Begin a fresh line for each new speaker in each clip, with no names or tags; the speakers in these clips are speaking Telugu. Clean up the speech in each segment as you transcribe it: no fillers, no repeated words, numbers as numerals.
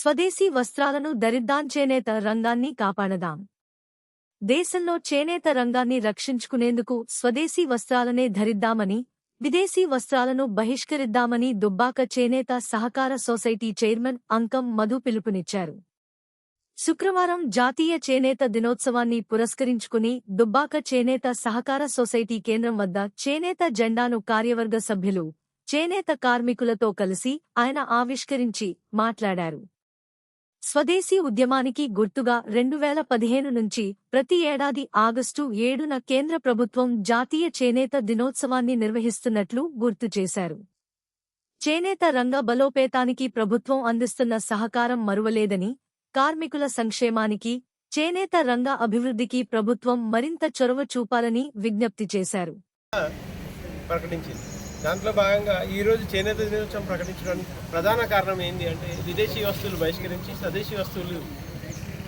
స్వదేశీ వస్త్రాలను ధరిద్దాం, చేనేత రంగాన్ని కాపాడదాం. దేశంలో చేనేత రంగాన్ని రక్షించుకునేందుకు స్వదేశీ వస్త్రాలనే ధరిద్దామని, విదేశీ వస్త్రాలను బహిష్కరిద్దామని దుబ్బాక చేనేత సహకార సొసైటీ చైర్మన్ అంకం మధు పిలుపునిచ్చారు. శుక్రవారం జాతీయ చేనేత దినోత్సవాన్ని పురస్కరించుకుని దుబ్బాక చేనేత సహకార సొసైటీ కేంద్రం వద్ద చేనేత జెండాను కార్యవర్గ సభ్యులు, చేనేత కార్మికులతో కలిసి ఆయన ఆవిష్కరించి మాట్లాడారు. స్వదేశీ ఉద్యమానికి గుర్తుగా 2015 నుంచి ప్రతి ఏడాది ఆగస్టు 7న కేంద్ర ప్రభుత్వం జాతీయ చేనేత దినోత్సవాన్ని నిర్వహిస్తున్నట్లు గుర్తు చేశారు. చేనేత రంగ బలోపేతానికి ప్రభుత్వం అందిస్తున్న సహకారం మరువలేదని, కార్మికుల సంక్షేమానికి, చేనేత రంగ అభివృద్ధికి ప్రభుత్వం మరింత చొరవ చూపాలని విజ్ఞప్తి చేశారు.
దాంట్లో భాగంగా ఈరోజు చేనేత దినోత్సవం ప్రకటించడానికి ప్రధాన కారణం ఏంటి అంటే, విదేశీ వస్తువులు బహిష్కరించి స్వదేశీ వస్తువులు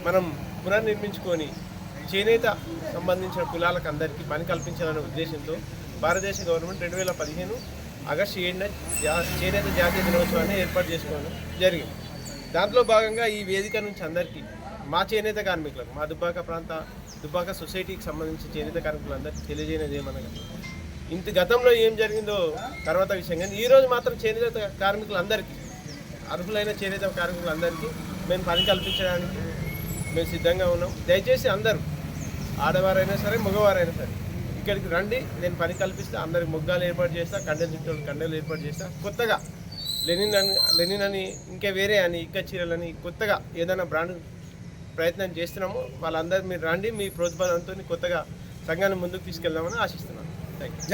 మనం పునర్నిర్మించుకొని చేనేత సంబంధించిన కులాలకు అందరికీ పని కల్పించాలనే ఉద్దేశంతో భారతదేశ గవర్నమెంట్ 2015 ఆగస్టు 7న చేనేత జాతీయ దినోత్సవాన్ని ఏర్పాటు చేసుకోవడం జరిగింది. దాంట్లో భాగంగా ఈ వేదిక నుంచి అందరికీ, మా చేనేత కార్మికులకు, మా దుబ్బాక సొసైటీకి సంబంధించిన చేనేత కార్మికులందరికీ తెలియజేయనిది ఏమనగా, ఇంత గతంలో ఏం జరిగిందో తర్వాత విషయం, కానీ ఈరోజు మాత్రం చేనేత కార్మికులందరికీ, అర్హులైన చేనేత కార్మికులందరికీ మేము పని కల్పించడానికి మేము సిద్ధంగా ఉన్నాం. దయచేసి అందరూ, ఆడవారైనా సరే మగవారైనా సరే ఇక్కడికి రండి, నేను పని కల్పిస్తా, అందరికి మొగ్గాలు ఏర్పాటు చేస్తా, కండెలు చుట్టూ కండెలు ఏర్పాటు చేస్తా. కొత్తగా లెనిన్ అని ఇంకా వేరే అని ఇక్క చీరలని కొత్తగా ఏదైనా బ్రాండ్ ప్రయత్నం చేస్తున్నాము. వాళ్ళందరూ మీరు రండి, మీ ప్రోత్సాహంతో కొత్తగా సంఘాన్ని ముందుకు తీసుకెళ్దామని ఆశిస్తున్నాను. Thank you.